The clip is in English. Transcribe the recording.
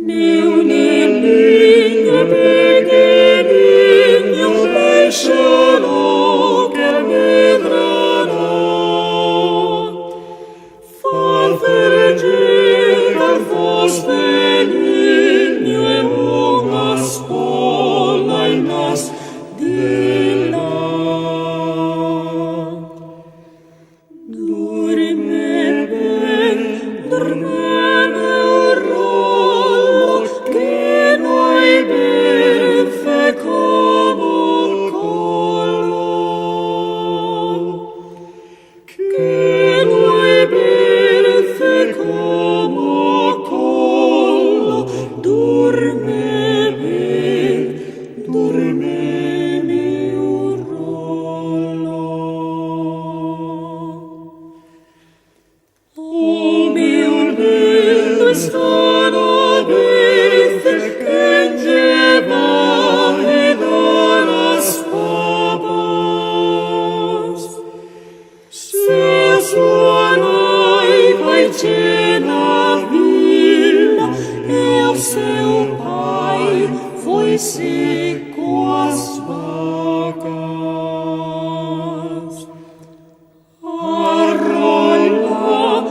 Neunilinge beginning of Beshalok el Medrano. Father Jacob was benigne ungas polainas dilla. Dorme ben, dorme Cena villa e o seu pai foi seco as vacas. A rolla